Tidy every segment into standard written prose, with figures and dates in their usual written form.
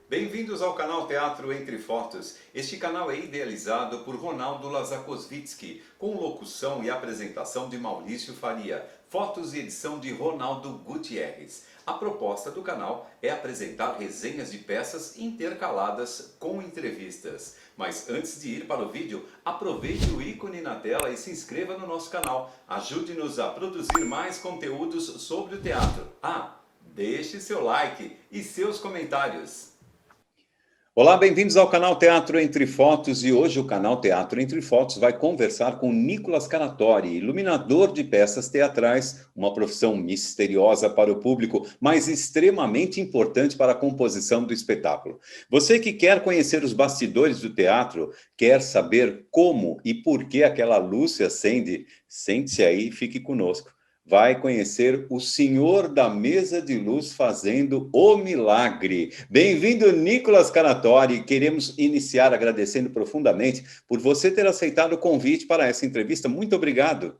Bem-vindos ao canal Teatro Entre Fotos. Este canal é idealizado por Ronaldo Lazakowicz, com locução e apresentação de Maurício Faria, fotos e edição de Ronaldo Gutierrez. A proposta do canal é apresentar resenhas de peças intercaladas com entrevistas. Mas antes de ir para o vídeo, aproveite o ícone na tela e se inscreva no nosso canal. Ajude-nos a produzir mais conteúdos sobre o teatro. Deixe seu like e seus comentários. Olá, bem-vindos ao canal Teatro Entre Fotos e hoje o canal Teatro Entre Fotos vai conversar com Nicolas Caratori, iluminador de peças teatrais, uma profissão misteriosa para o público, mas extremamente importante para a composição do espetáculo. Você que quer conhecer os bastidores do teatro, quer saber como e por que aquela luz se acende, sente-se aí e fique conosco. Vai conhecer o senhor da mesa de luz fazendo o milagre. Bem-vindo, Nicolas Caratori. Queremos iniciar agradecendo profundamente por você ter aceitado o convite para essa entrevista. Muito obrigado.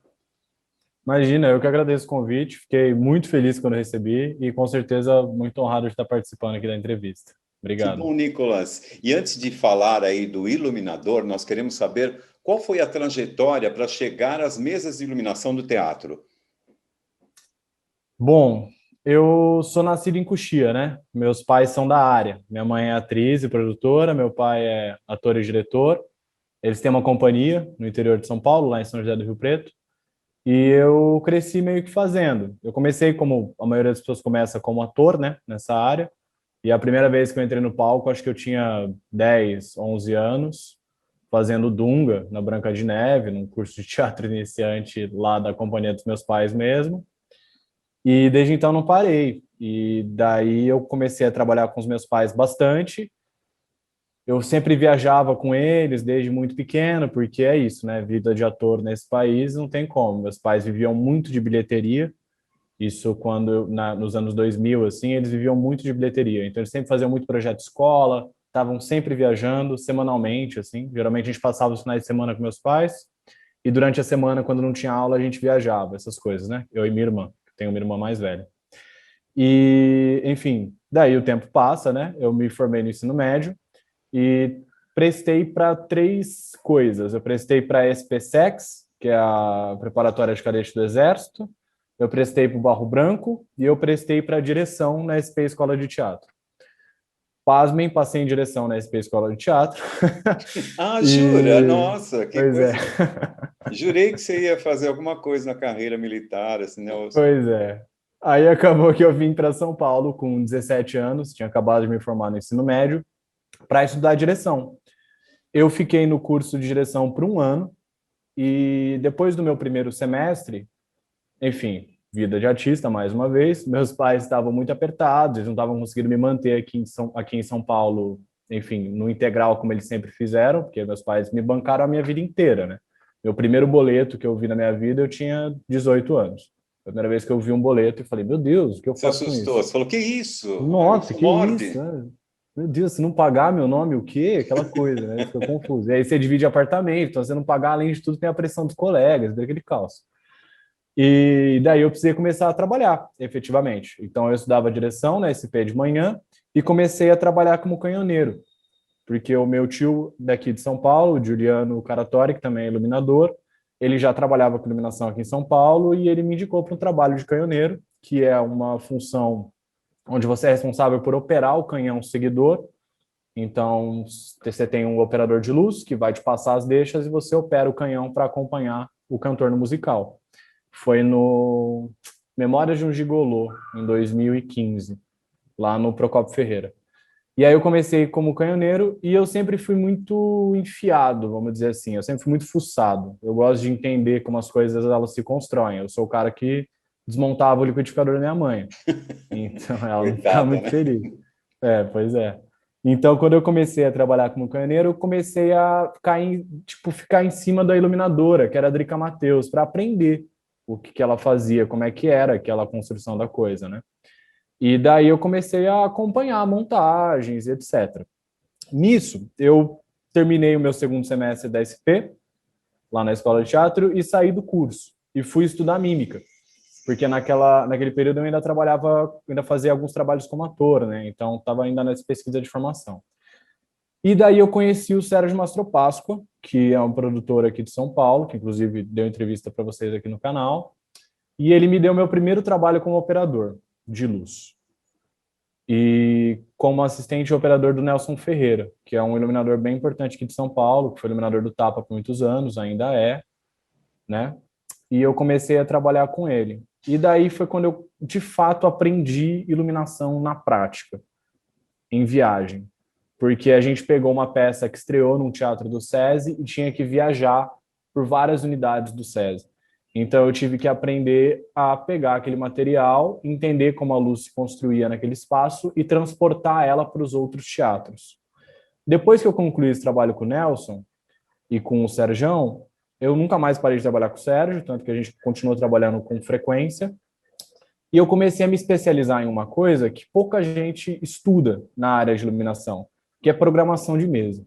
Imagina, eu que agradeço o convite. Fiquei muito feliz quando recebi e com certeza muito honrado de estar participando aqui da entrevista. Obrigado. Que bom, Nicolas. E antes de falar aí do iluminador, nós queremos saber qual foi a trajetória para chegar às mesas de iluminação do teatro. Bom, eu sou nascido em Coxia, né? Meus pais são da área. Minha mãe é atriz e produtora, meu pai é ator e diretor. Eles têm uma companhia no interior de São Paulo, lá em São José do Rio Preto. E eu cresci meio que fazendo. Eu comecei como a maioria das pessoas começa como ator, né? Nessa área. E a primeira vez que eu entrei no palco, acho que eu tinha 10, 11 anos, fazendo Dunga, na Branca de Neve, num curso de teatro iniciante lá da companhia dos meus pais mesmo. E desde então não parei. E daí eu comecei a trabalhar com os meus pais bastante. Eu sempre viajava com eles desde muito pequeno, porque é isso, né? Vida de ator nesse país não tem como. Meus pais viviam muito de bilheteria. Isso quando, nos anos 2000, assim, eles viviam muito de bilheteria. Então eles sempre faziam muito projeto escola, estavam sempre viajando, semanalmente, assim. Geralmente a gente passava os finais de semana com meus pais. E durante a semana, quando não tinha aula, a gente viajava, essas coisas, né? Eu e minha irmã. Tenho uma irmã mais velha. E, enfim, daí o tempo passa, né? Eu me formei no ensino médio e prestei para 3 coisas. Eu prestei para a SPSEX, que é a preparatória de cadete do Exército. Eu prestei para o Barro Branco e eu prestei para direção na SP Escola de Teatro. Pasmem, passei em direção na SP Escola de Teatro. Jura? Nossa, que Pois coisa. é. Jurei que você ia fazer alguma coisa na carreira militar, assim, né? Pois é. Aí acabou que eu vim para São Paulo com 17 anos, tinha acabado de me formar no ensino médio, para estudar direção. Eu fiquei no curso de direção por 1 ano e depois do meu primeiro semestre, enfim, vida de artista mais uma vez, meus pais estavam muito apertados, eles não estavam conseguindo me manter aqui em São Paulo, enfim, no integral como eles sempre fizeram, porque meus pais me bancaram a minha vida inteira, né? Meu primeiro boleto que eu vi na minha vida, eu tinha 18 anos. Foi a primeira vez que eu vi um boleto e falei, meu Deus, o que eu Você faço com assustou, isso? você falou, que isso? Nossa, Isso que isso? morde. Meu Deus, se não pagar meu nome, o quê? Aquela coisa, né? Fica confuso. E aí você divide apartamento, então você não pagar, além de tudo, tem a pressão dos colegas, daquele caos. E daí eu precisei começar a trabalhar, efetivamente. Então eu estudava direção na SP de manhã e comecei a trabalhar como canhoneiro, porque o meu tio daqui de São Paulo, Juliano Caratori, que também é iluminador, ele já trabalhava com iluminação aqui em São Paulo e ele me indicou para um trabalho de canhoneiro, que é uma função onde você é responsável por operar o canhão seguidor. Então, você tem um operador de luz que vai te passar as deixas e você opera o canhão para acompanhar o cantor no musical. Foi no Memórias de um Gigolô, em 2015, lá no Procopio Ferreira. E aí eu comecei como canhoneiro e eu sempre fui muito enfiado, vamos dizer assim. Eu sempre fui muito fuçado. Eu gosto de entender como as coisas elas se constroem. Eu sou o cara que desmontava o liquidificador da minha mãe. Então ela não ficava Coitada, muito né? feliz. Pois é. Então, quando eu comecei a trabalhar como canhoneiro, eu comecei a ficar em cima da iluminadora, que era a Drica Mateus, para aprender o que ela fazia, como é que era aquela construção da coisa, né? E daí eu comecei a acompanhar montagens, etc. Nisso, eu terminei o meu segundo semestre da SP lá na escola de teatro, e saí do curso e fui estudar mímica, porque naquele período eu ainda trabalhava, ainda fazia alguns trabalhos como ator, né? Então estava ainda nessa pesquisa de formação. E daí eu conheci o Sérgio Mastropasqua, que é um produtor aqui de São Paulo, que inclusive deu entrevista para vocês aqui no canal, e ele me deu meu primeiro trabalho como operador de luz. E como assistente operador do Nelson Ferreira, que é um iluminador bem importante aqui de São Paulo, que foi iluminador do Tapa por muitos anos, ainda é, né? E eu comecei a trabalhar com ele. E daí foi quando eu, de fato, aprendi iluminação na prática, em viagem. Porque a gente pegou uma peça que estreou num teatro do SESI e tinha que viajar por várias unidades do SESI. Então eu tive que aprender a pegar aquele material, entender como a luz se construía naquele espaço e transportar ela para os outros teatros. Depois que eu concluí esse trabalho com o Nelson e com o Serjão, eu nunca mais parei de trabalhar com o Sérgio, tanto que a gente continuou trabalhando com frequência. E eu comecei a me especializar em uma coisa que pouca gente estuda na área de iluminação, que é programação de mesa.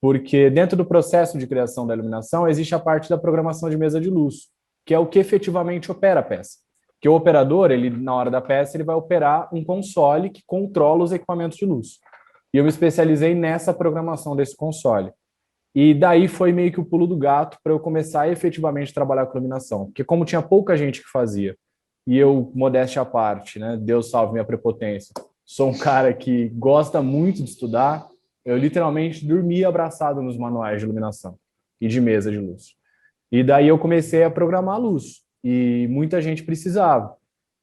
Porque dentro do processo de criação da iluminação existe a parte da programação de mesa de luz, que é o que efetivamente opera a peça. Porque o operador, ele na hora da peça, ele vai operar um console que controla os equipamentos de luz. E eu me especializei nessa programação desse console. E daí foi meio que o pulo do gato para eu começar a efetivamente trabalhar com iluminação. Porque como tinha pouca gente que fazia, e eu, modéstia à parte, né, Deus salve minha prepotência, sou um cara que gosta muito de estudar, eu literalmente dormia abraçado nos manuais de iluminação e de mesa de luz. E daí eu comecei a programar a luz, e muita gente precisava.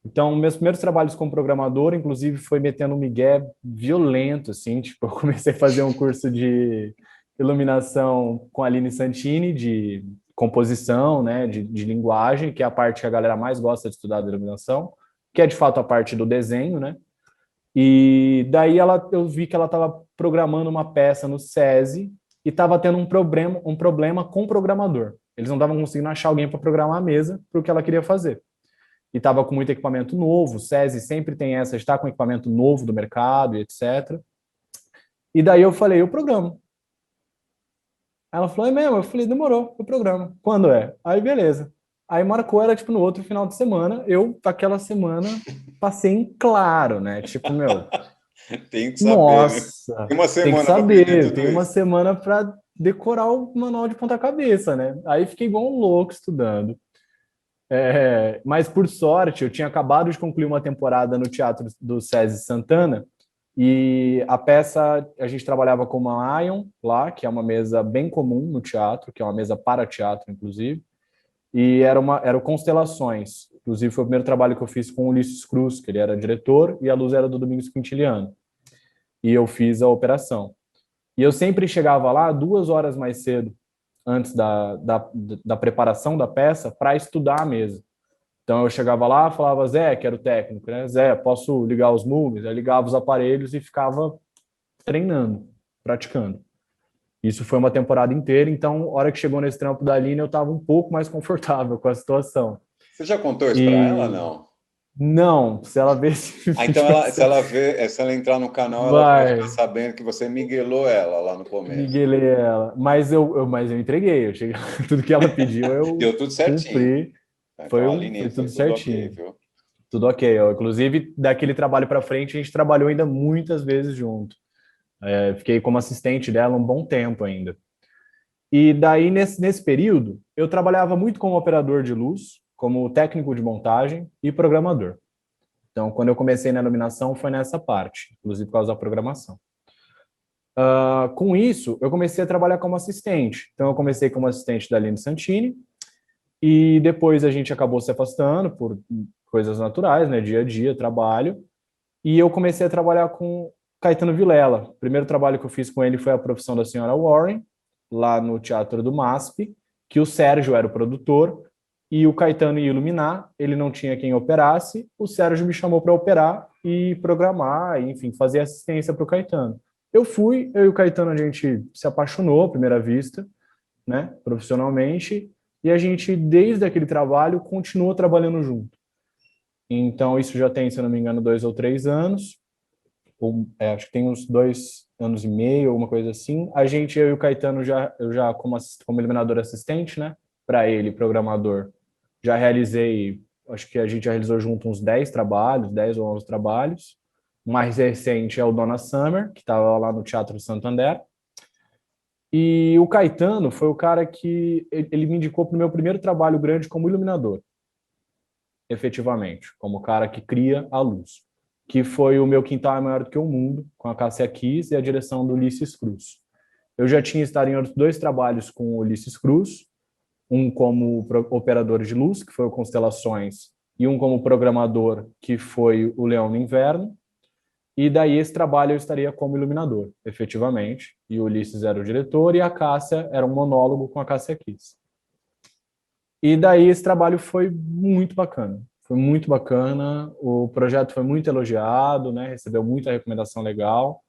Então, meus primeiros trabalhos como programador, inclusive, foi metendo um migué violento, assim, tipo, eu comecei a fazer um curso de iluminação com a Aline Santini, de composição, né, de linguagem, que é a parte que a galera mais gosta de estudar da iluminação, que é, de fato, a parte do desenho, né? E daí eu vi que ela estava programando uma peça no SESI e estava tendo um problema com o programador. Eles não estavam conseguindo achar alguém para programar a mesa para o que ela queria fazer. E estava com muito equipamento novo, o SESI sempre tem essa, está com equipamento novo do mercado e etc. E daí eu falei, eu programo. Ela falou, é mesmo? Eu falei, demorou, eu programo. Quando é? Aí, beleza. Aí marcou, era tipo no outro final de semana, eu, aquela semana, passei em claro, né? Tipo, meu, Tem que saber, né? nossa, Tem uma tem que semana para aprender saber, tudo tem uma isso. semana para decorar o manual de ponta cabeça, né? Aí fiquei igual um louco estudando. Mas por sorte, eu tinha acabado de concluir uma temporada no Teatro do SESI Santana e a peça, a gente trabalhava com uma Ion lá, que é uma mesa bem comum no teatro, que é uma mesa para teatro, inclusive, e era o Constelações. Inclusive, foi o primeiro trabalho que eu fiz com o Ulisses Cruz, que ele era diretor, e a luz era do Domingos Quintiliano. E eu fiz a operação. E eu sempre chegava lá 2 horas mais cedo, antes da preparação da peça, para estudar a mesa. Então eu chegava lá, falava, Zé, que era o técnico, né? Zé, posso ligar os movies? Aí ligava os aparelhos e ficava treinando, praticando. Isso foi uma temporada inteira, então, a hora que chegou nesse trampo da Aline, eu estava um pouco mais confortável com a situação. Você já contou isso para ela, E não? não, se ela ver esse Ah, então vídeo, vai se ser... ela ver, se ela entrar no canal, ela vai ficar Vai, sabendo que você miguelou ela lá no começo. miguelei ela. Mas eu entreguei, eu cheguei... tudo que ela pediu, eu Deu tudo certinho. cumpri. Então, Foi Aline, foi tudo tudo ok, certinho. viu? Tudo ok. Inclusive, daquele trabalho para frente, a gente trabalhou ainda muitas vezes junto. Fiquei como assistente dela um bom tempo ainda. E daí, nesse período, eu trabalhava muito como operador de luz, como técnico de montagem e programador. Então, quando eu comecei na iluminação, foi nessa parte, inclusive por causa da programação. Com isso, eu comecei a trabalhar como assistente. Então, eu comecei como assistente da Aline Santini, e depois a gente acabou se afastando por coisas naturais, né, dia a dia, trabalho, e eu comecei a trabalhar com Caetano Vilela. O primeiro trabalho que eu fiz com ele foi A Profissão da Senhora Warren, lá no Teatro do MASP, que o Sérgio era o produtor, e o Caetano ia iluminar, ele não tinha quem operasse, o Sérgio me chamou para operar e programar, e, enfim, fazer assistência para o Caetano. Eu e o Caetano, a gente se apaixonou à primeira vista, né, profissionalmente, e a gente, desde aquele trabalho, continuou trabalhando junto. Então, isso já tem, se eu não me engano, 2 ou 3 anos, acho que tem uns anos e meio, alguma coisa assim. Eu e o Caetano, eu já como iluminador assistente, né? Para ele, programador, já realizei, acho que a gente já realizou junto uns 10 trabalhos, 10 ou 11 trabalhos. O mais recente é o Donna Summer, que estava lá no Teatro Santander. E o Caetano foi o cara que ele me indicou para o meu primeiro trabalho grande como iluminador, efetivamente, como o cara que cria a luz, que foi o Meu Quintal é Maior do que o Mundo, com a Cássia Kiss e a direção do Ulisses Cruz. Eu já tinha estado em outros 2 trabalhos com o Ulisses Cruz, um como operador de luz, que foi o Constelações, e um como programador, que foi o Leão no Inverno. E daí esse trabalho eu estaria como iluminador, efetivamente. E o Ulisses era o diretor e a Cássia era um monólogo com a Cássia Kiss. E daí esse trabalho foi muito bacana. Foi muito bacana, o projeto foi muito elogiado, né? Recebeu muita recomendação legal.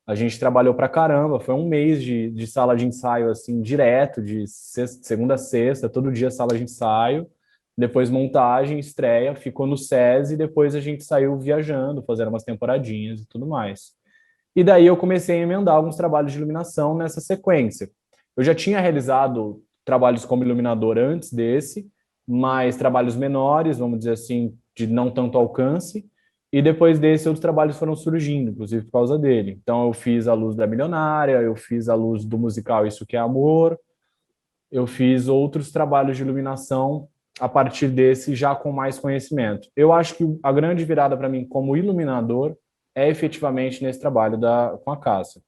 A gente trabalhou pra caramba, foi um mês de sala de ensaio, assim, direto, de segunda a sexta, todo dia sala de ensaio, depois montagem, estreia, ficou no SESI, e depois a gente saiu viajando, fazendo umas temporadinhas e tudo mais. E daí eu comecei a emendar alguns trabalhos de iluminação nessa sequência. Eu já tinha realizado trabalhos como iluminador antes desse, mas trabalhos menores, vamos dizer assim, de não tanto alcance, e depois desse, outros trabalhos foram surgindo, inclusive por causa dele. Então, eu fiz a luz da Milionária, eu fiz a luz do musical Isso Que é Amor, eu fiz outros trabalhos de iluminação a partir desse, já com mais conhecimento. Eu acho que a grande virada para mim como iluminador é efetivamente nesse trabalho com a Cássia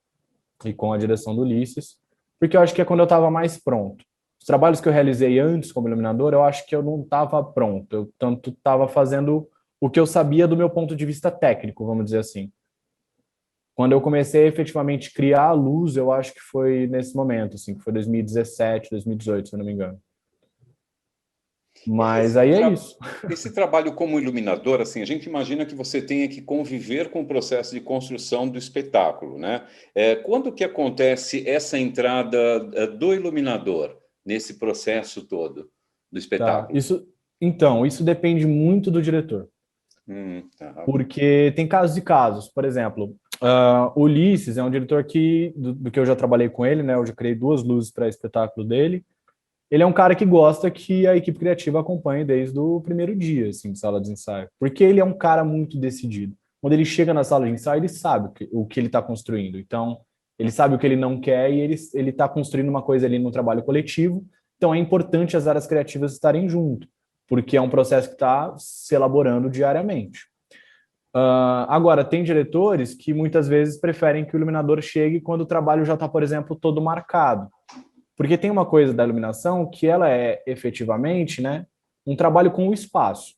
e com a direção do Ulisses, porque eu acho que é quando eu estava mais pronto. Os trabalhos que eu realizei antes como iluminador, eu acho que eu não estava pronto, eu tanto estava fazendo o que eu sabia do meu ponto de vista técnico, vamos dizer assim. Quando eu comecei a efetivamente criar a luz, eu acho que foi nesse momento, assim, que foi 2017, 2018, se eu não me engano. Mas Esse, aí é tra isso. esse trabalho como iluminador, assim, a gente imagina que você tenha que conviver com o processo de construção do espetáculo, né? Quando que acontece essa entrada do iluminador nesse processo todo do Tá. espetáculo? Então, isso depende muito do diretor. Tá. Porque tem casos e casos. Por exemplo, o Ulisses é um diretor do que eu já trabalhei com ele, né? Eu já criei 2 luzes para espetáculo dele. Ele é um cara que gosta que a equipe criativa acompanhe desde o primeiro dia, assim, de sala de ensaio. Porque ele é um cara muito decidido. Quando ele chega na sala de ensaio, ele sabe o que ele está construindo. Então, ele sabe o que ele não quer e ele está construindo uma coisa ali no trabalho coletivo. Então, é importante as áreas criativas estarem junto, porque é um processo que está se elaborando diariamente. Agora, tem diretores que muitas vezes preferem que o iluminador chegue quando o trabalho já está, por exemplo, todo marcado. Porque tem uma coisa da iluminação que ela é efetivamente, né, um trabalho com o espaço.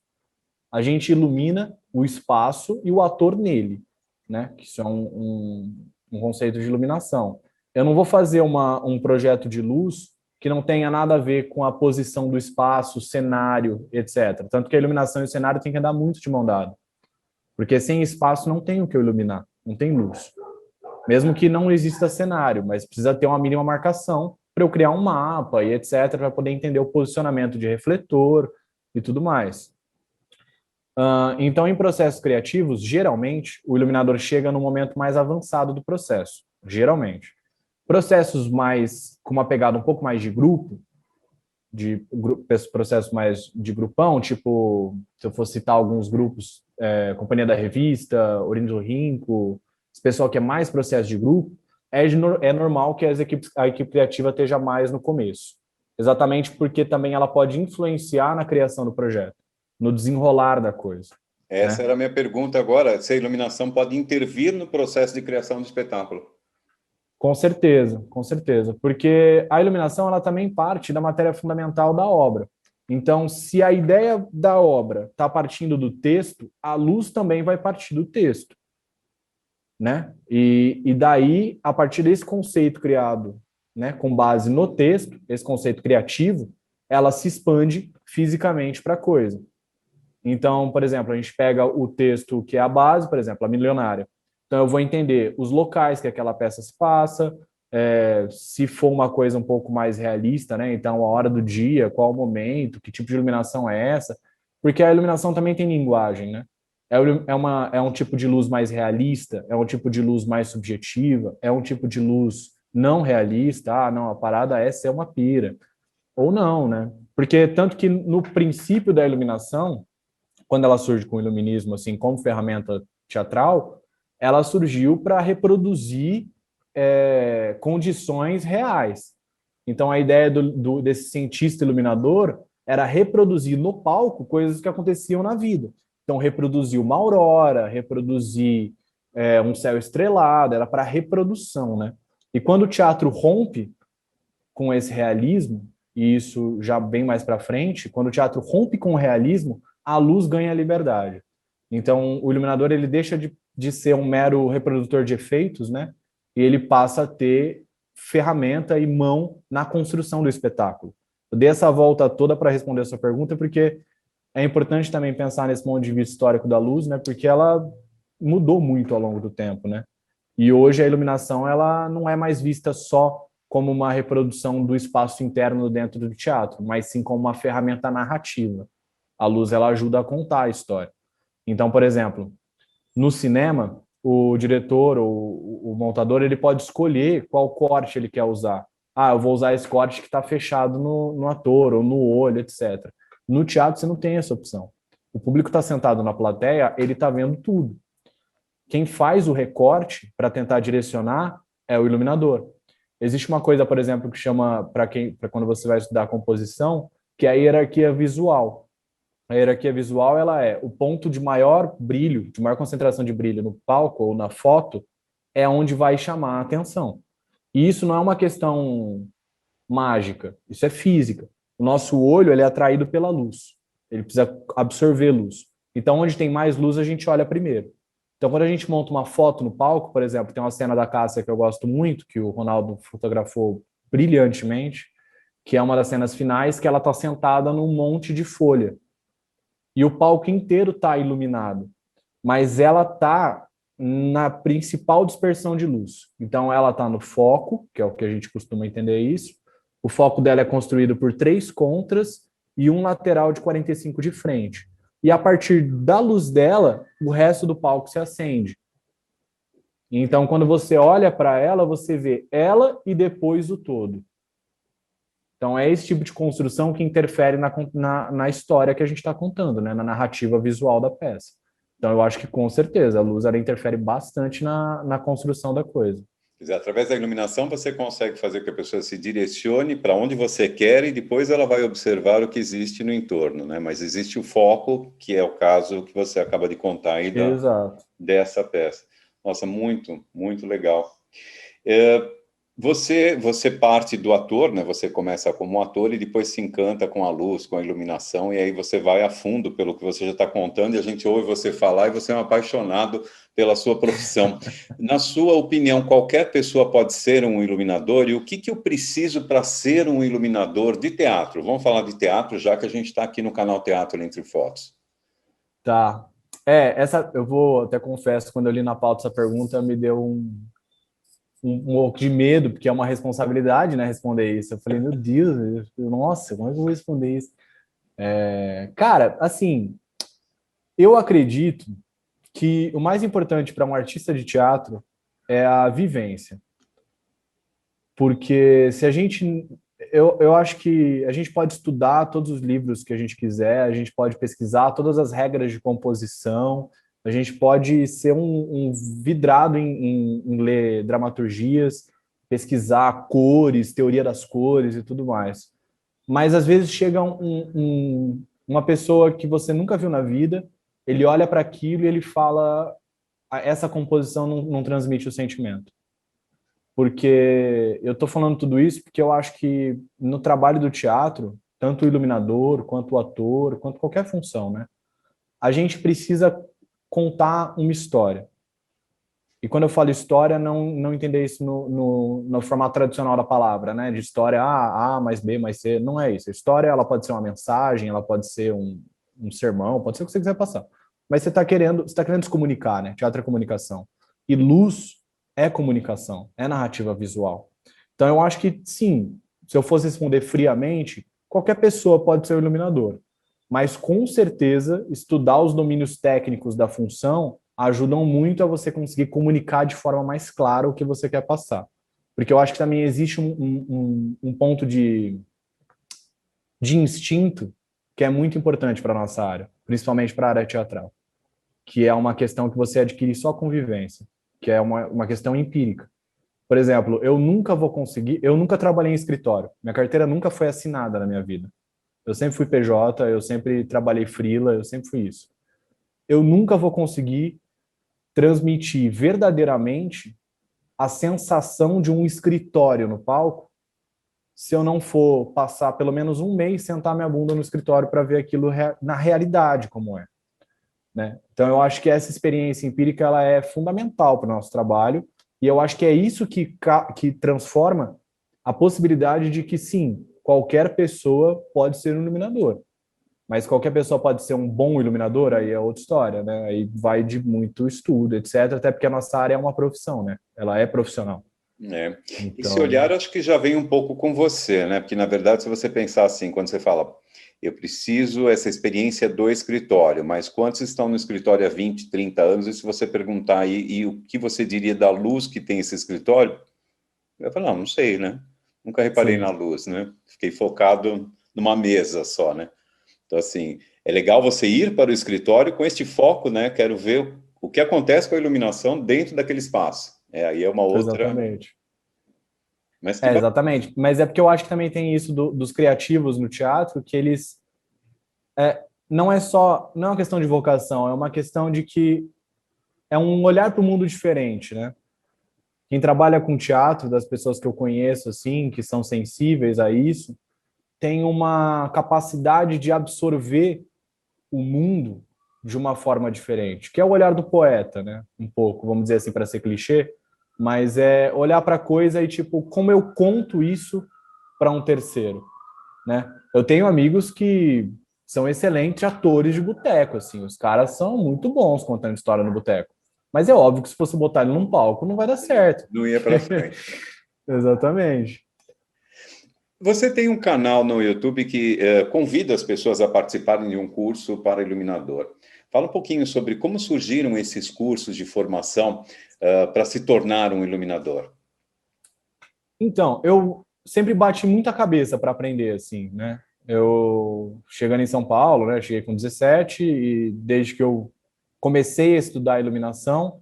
A gente ilumina o espaço e o ator nele, né? Que isso é um conceito de iluminação. Eu não vou fazer um projeto de luz que não tenha nada a ver com a posição do espaço, cenário, etc. Tanto que a iluminação e o cenário têm que andar muito de mão dada. Porque sem espaço não tem o que eu iluminar, não tem luz. Mesmo que não exista cenário, mas precisa ter uma mínima marcação para eu criar um mapa e etc, para poder entender o posicionamento de refletor e tudo mais. Então, em processos criativos, geralmente, o iluminador chega no momento mais avançado do processo, geralmente. Processos mais com uma pegada um pouco mais de grupo, processos mais de grupão, tipo, se eu for citar alguns grupos, Companhia da Revista, Ornitorrinco, esse pessoal que é mais processo de grupo, é normal que a equipe criativa esteja mais no começo. Exatamente porque também ela pode influenciar na criação do projeto, no desenrolar da coisa. Essa Né? era a minha pergunta agora, se a iluminação pode intervir no processo de criação do espetáculo. Com certeza, porque a iluminação ela também parte da matéria fundamental da obra. Então, se a ideia da obra está partindo do texto, a luz também vai partir do texto, né? E daí, a partir desse conceito criado, né, com base no texto, esse conceito criativo, ela se expande fisicamente para a coisa. Então, por exemplo, a gente pega o texto que é a base, por exemplo, a milionária. Então, eu vou entender os locais que aquela peça se passa, se for uma coisa um pouco mais realista, né? Então, a hora do dia, qual o momento, que tipo de iluminação é essa? Porque a iluminação também tem linguagem, né? É um tipo de luz mais realista? É um tipo de luz mais subjetiva? É um tipo de luz não realista? Ah, não, a parada é ser uma pira. Ou não, né? Porque tanto que no princípio da iluminação, quando ela surge com o iluminismo, assim, como ferramenta teatral, ela surgiu para reproduzir condições reais. Então, a ideia desse cientista iluminador era reproduzir no palco coisas que aconteciam na vida. Então, reproduzir uma aurora, reproduzir um céu estrelado, era para reprodução, né? E quando o teatro rompe com esse realismo, e isso já bem mais para frente, quando o teatro rompe com o realismo, a luz ganha liberdade. Então, o iluminador ele deixa de ser um mero reprodutor de efeitos, né? E ele passa a ter ferramenta e mão na construção do espetáculo. Eu dei essa volta toda para responder a sua pergunta, porque é importante também pensar nesse ponto de vista histórico da luz, né? Porque ela mudou muito ao longo do tempo, né? E hoje a iluminação ela não é mais vista só como uma reprodução do espaço interno dentro do teatro, mas sim como uma ferramenta narrativa. A luz ela ajuda a contar a história. Então, por exemplo, no cinema, o diretor ou o montador ele pode escolher qual corte ele quer usar. Ah, eu vou usar esse corte que está fechado no ator ou no olho, etc. No teatro você não tem essa opção. O público está sentado na plateia, ele está vendo tudo. Quem faz o recorte para tentar direcionar é o iluminador. Existe uma coisa, por exemplo, que chama, para quando você vai estudar composição, que é a hierarquia visual. A hierarquia visual ela é o ponto de maior brilho, de maior concentração de brilho no palco ou na foto, é onde vai chamar a atenção. E isso não é uma questão mágica, isso é física. O nosso olho ele é atraído pela luz, ele precisa absorver luz. Então, onde tem mais luz, a gente olha primeiro. Então, quando a gente monta uma foto no palco, por exemplo, tem uma cena da Cássia que eu gosto muito, que o Ronaldo fotografou brilhantemente, que é uma das cenas finais, que ela está sentada num monte de folha. E o palco inteiro está iluminado, mas ela está na principal dispersão de luz. Então, ela está no foco, que é o que a gente costuma entender isso. O foco dela é construído por 3 contras e um lateral de 45 de frente. E a partir da luz dela, o resto do palco se acende. Então, quando você olha para ela, você vê ela e depois o todo. Então, é esse tipo de construção que interfere na história que a gente está contando, né? Na narrativa visual da peça. Então, eu acho que, com certeza, a luz ela interfere bastante na construção da coisa. Quer dizer, através da iluminação você consegue fazer com que a pessoa se direcione para onde você quer e depois ela vai observar o que existe no entorno, né? Mas existe o foco, que é o caso que você acaba de contar aí dessa peça. Nossa, muito, muito legal. Você parte do ator, né? Você começa como ator e depois se encanta com a luz, com a iluminação, e aí você vai a fundo pelo que você já está contando, e a gente ouve você falar e você é um apaixonado pela sua profissão. Na sua opinião, qualquer pessoa pode ser um iluminador? E o que eu preciso para ser um iluminador de teatro? Vamos falar de teatro, já que a gente está aqui no canal Teatro Entre Fotos. Tá. Eu vou até confesso, quando eu li na pauta essa pergunta, me deu um pouco de medo, porque é uma responsabilidade, né, responder isso. Eu falei, meu Deus, nossa, como é que eu vou responder isso? Cara, assim, eu acredito que o mais importante para um artista de teatro é a vivência. Porque se a gente... Eu acho que a gente pode estudar todos os livros que a gente quiser, a gente pode pesquisar todas as regras de composição, a gente pode ser um vidrado em ler dramaturgias, pesquisar cores, teoria das cores e tudo mais. Mas às vezes chega uma pessoa que você nunca viu na vida, ele olha para aquilo e ele fala: essa composição não transmite o sentimento. Porque eu estou falando tudo isso porque eu acho que no trabalho do teatro, tanto o iluminador, quanto o ator, quanto qualquer função, né? A gente precisa contar uma história. E quando eu falo história, não entender isso no formato tradicional da palavra, né? De história A mais B mais C. Não é isso. A história ela pode ser uma mensagem, ela pode ser um sermão, pode ser o que você quiser passar. Mas você está querendo se comunicar, né? Teatro é comunicação. E luz é comunicação, é narrativa visual. Então eu acho que, sim, se eu fosse responder friamente, qualquer pessoa pode ser o iluminador. mas com certeza estudar os domínios técnicos da função ajudam muito a você conseguir comunicar de forma mais clara o que você quer passar. Porque eu acho que também existe um ponto de instinto que é muito importante para a nossa área, principalmente para a área teatral, que é uma questão que você adquire só com vivência, que é uma questão empírica. Por exemplo, eu nunca trabalhei em escritório, minha carteira nunca foi assinada na minha vida. Eu sempre fui PJ, eu sempre trabalhei freela, eu sempre fui isso. Eu nunca vou conseguir transmitir verdadeiramente a sensação de um escritório no palco se eu não for passar pelo menos um mês, sentar minha bunda no escritório para ver aquilo na realidade como é, né? Então eu acho que essa experiência empírica ela é fundamental para o nosso trabalho e eu acho que é isso que transforma a possibilidade de que sim, qualquer pessoa pode ser um iluminador. Mas qualquer pessoa pode ser um bom iluminador, aí é outra história, né? Aí vai de muito estudo, etc. Até porque a nossa área é uma profissão, né? Ela é profissional. É. Esse Então, olhar acho que já vem um pouco com você, né? Porque, na verdade, se você pensar assim, quando você fala, eu preciso essa experiência do escritório, mas quantos estão no escritório há 20, 30 anos? E se você perguntar aí, e o que você diria da luz que tem esse escritório? Eu falo, não sei, né? Nunca reparei na sim, luz, né? Fiquei focado numa mesa só, né? Então, assim, é legal você ir para o escritório com este foco, né? Quero ver o que acontece com a iluminação dentro daquele espaço. É, aí é uma outra... exatamente. Mas que É, bacana. exatamente. Mas é porque eu acho que também tem isso dos criativos no teatro, que eles não é uma questão de vocação, é uma questão de que é um olhar para o mundo diferente, né? Quem trabalha com teatro, das pessoas que eu conheço, assim, que são sensíveis a isso, tem uma capacidade de absorver o mundo de uma forma diferente, que é o olhar do poeta, né? Um pouco, vamos dizer assim, para ser clichê, mas é olhar para a coisa e, tipo, como eu conto isso para um terceiro, né? Eu tenho amigos que são excelentes atores de boteco, assim, os caras são muito bons contando história no boteco. Mas é óbvio que se você botar ele num palco, não vai dar certo. Não ia para frente. Exatamente. Você tem um canal no YouTube que convida as pessoas a participarem de um curso para iluminador. Fala um pouquinho sobre como surgiram esses cursos de formação para se tornar um iluminador. Então, eu sempre bati muita cabeça para aprender, assim, né? Eu chegando em São Paulo, né? Cheguei com 17 e desde que eu comecei a estudar iluminação,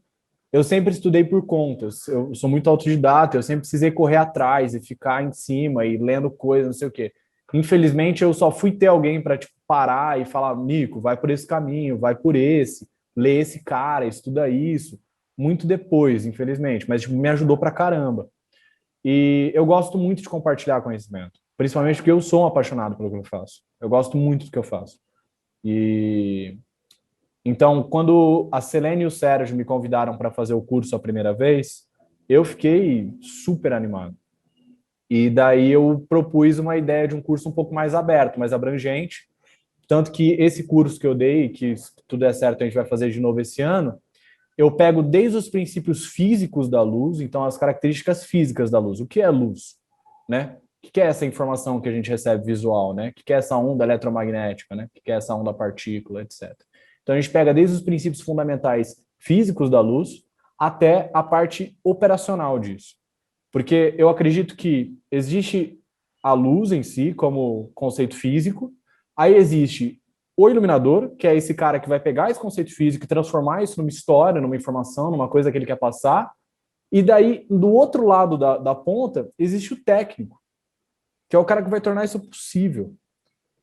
eu sempre estudei por contas. Eu sou muito autodidata, eu sempre precisei correr atrás e ficar em cima e lendo coisas, não sei o quê. Infelizmente, eu só fui ter alguém para tipo, parar e falar, Mico, vai por esse caminho, vai por esse, lê esse cara, estuda isso. Muito depois, infelizmente, mas tipo, me ajudou pra caramba. E eu gosto muito de compartilhar conhecimento, principalmente porque eu sou um apaixonado pelo que eu faço. Eu gosto muito do que eu faço. E então, quando a Selene e o Sérgio me convidaram para fazer o curso a primeira vez, eu fiquei super animado. E daí eu propus uma ideia de um curso um pouco mais aberto, mais abrangente. Tanto que esse curso que eu dei, que se tudo der certo a gente vai fazer de novo esse ano, eu pego desde os princípios físicos da luz, então as características físicas da luz. O que é luz, né? O que é essa informação que a gente recebe visual, né? O que é essa onda eletromagnética, né? O que é essa onda partícula, etc. Então a gente pega desde os princípios fundamentais físicos da luz até a parte operacional disso. Porque eu acredito que existe a luz em si como conceito físico, aí existe o iluminador, que é esse cara que vai pegar esse conceito físico e transformar isso numa história, numa informação, numa coisa que ele quer passar. E daí, do outro lado da ponta, existe o técnico, que é o cara que vai tornar isso possível.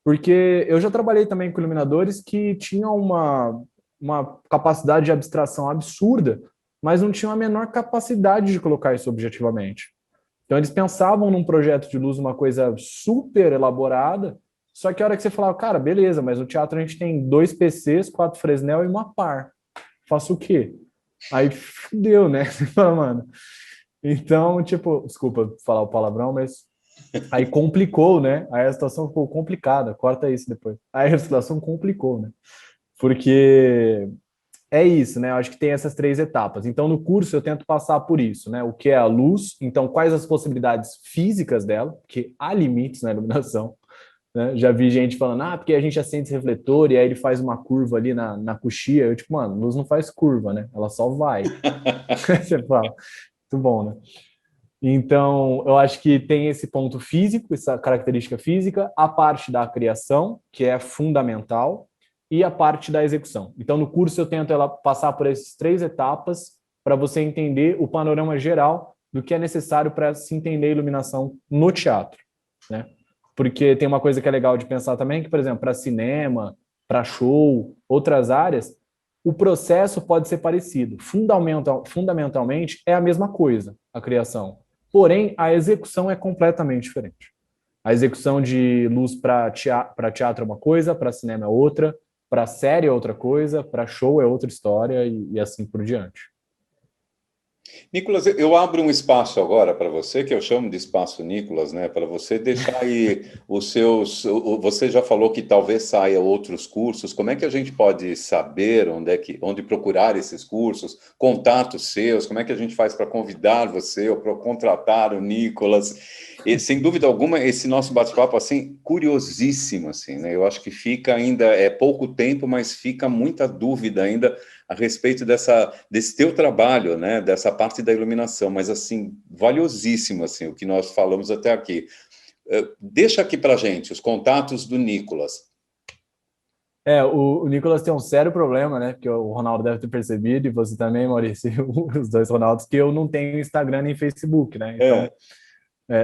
Porque eu já trabalhei também com iluminadores que tinham uma capacidade de abstração absurda, mas não tinham a menor capacidade de colocar isso objetivamente. Então, eles pensavam num projeto de luz, uma coisa super elaborada, só que a hora que você falava, cara, beleza, mas no teatro a gente tem 2 PCs, 4 Fresnel e uma par. Faço o quê? Aí fudeu, né? Você fala, mano. Então, tipo, desculpa falar o palavrão, mas aí complicou, né? Aí a situação ficou complicada. Corta isso depois. Aí a situação complicou, né? Porque é isso, né? Eu acho que tem essas 3 etapas. Então, no curso, eu tento passar por isso, né? O que é a luz, então, quais as possibilidades físicas dela, porque há limites na iluminação, né? Já vi gente falando, porque a gente acende esse refletor e aí ele faz uma curva ali na coxia. Eu, tipo, mano, luz não faz curva, né? Ela só vai. Você fala, muito bom, né? Então, eu acho que tem esse ponto físico, essa característica física, a parte da criação, que é fundamental, e a parte da execução. Então, no curso eu tento ela passar por essas 3 etapas para você entender o panorama geral do que é necessário para se entender a iluminação no teatro, né? Porque tem uma coisa que é legal de pensar também, que, por exemplo, para cinema, para show, outras áreas, o processo pode ser parecido. Fundamentalmente, é a mesma coisa, a criação. Porém, a execução é completamente diferente. A execução de luz para teatro é uma coisa, para cinema é outra, para série é outra coisa, para show é outra história e assim por diante. Nicolas, eu abro um espaço agora para você, que eu chamo de espaço Nicolas, né? Para você deixar aí os seus. Você já falou que talvez saia outros cursos. Como é que a gente pode saber onde procurar esses cursos, contatos seus? Como é que a gente faz para convidar você ou para contratar o Nicolas? E, sem dúvida alguma, esse nosso bate-papo assim curiosíssimo, assim, né? Eu acho que fica ainda pouco tempo, mas fica muita dúvida ainda a respeito desse teu trabalho, né, dessa parte da iluminação, mas assim, valiosíssimo assim, o que nós falamos até aqui. Deixa aqui para gente os contatos do Nicolas. O Nicolas tem um sério problema, né? Que o Ronaldo deve ter percebido, e você também, Maurício, os dois Ronaldos, que eu não tenho Instagram nem Facebook, né? Então,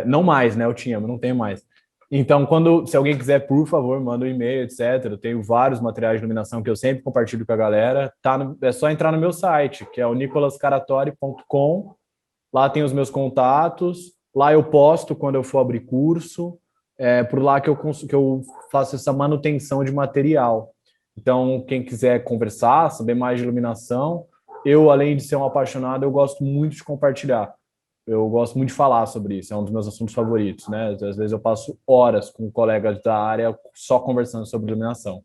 não mais, né? Eu tinha, mas não tenho mais. Então, se alguém quiser, por favor, manda um e-mail, etc. Eu tenho vários materiais de iluminação que eu sempre compartilho com a galera. É só entrar no meu site, que é o nicolascaratori.com. Lá tem os meus contatos. Lá eu posto quando eu for abrir curso. É por lá que eu faço essa manutenção de material. Então, quem quiser conversar, saber mais de iluminação, eu, além de ser um apaixonado, eu gosto muito de compartilhar. Eu gosto muito de falar sobre isso, é um dos meus assuntos favoritos, né? Às vezes eu passo horas com colegas da área só conversando sobre iluminação.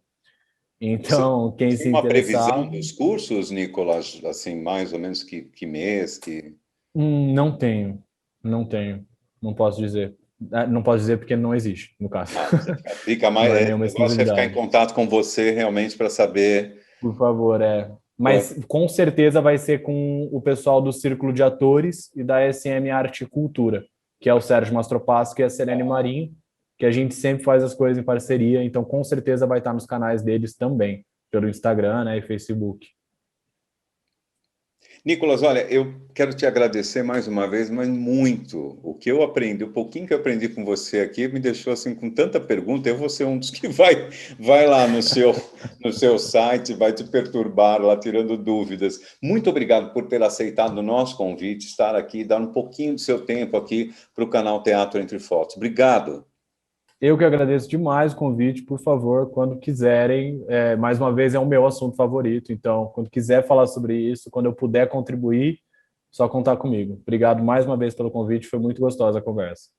Então, quem Tem se uma interessar... previsão dos cursos, Nicolas, assim, mais ou menos que mês, que... Não tenho, não posso dizer. Não posso dizer porque não existe, no caso. Fica mais, Não é nenhuma o negócio é ficar em exclusividade. contato com você realmente para saber... Por favor, Quando... Mas com certeza vai ser com o pessoal do Círculo de Atores e da SM Arte e Cultura, que é o Sérgio Mastropasso e a Selene Marinho, que a gente sempre faz as coisas em parceria, então com certeza vai estar nos canais deles também, pelo Instagram, né, e Facebook. Nicolas, olha, eu quero te agradecer mais uma vez, mas muito. O que eu aprendi, o pouquinho que eu aprendi com você aqui, me deixou assim com tanta pergunta. Eu vou ser um dos que vai lá no seu site, vai te perturbar lá, tirando dúvidas. Muito obrigado por ter aceitado o nosso convite, estar aqui, dar um pouquinho do seu tempo aqui para o canal Teatro Entre Fotos. Obrigado. Eu que agradeço demais o convite, por favor, quando quiserem, mais uma vez é o meu assunto favorito, então quando quiser falar sobre isso, quando eu puder contribuir, só contar comigo. Obrigado mais uma vez pelo convite, foi muito gostosa a conversa.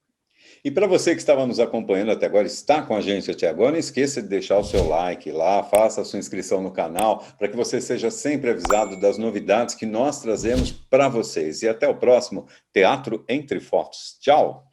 E para você que estava nos acompanhando até agora, está com a gente até agora, não esqueça de deixar o seu like lá, faça a sua inscrição no canal, para que você seja sempre avisado das novidades que nós trazemos para vocês. E até o próximo Teatro Entre Fotos. Tchau!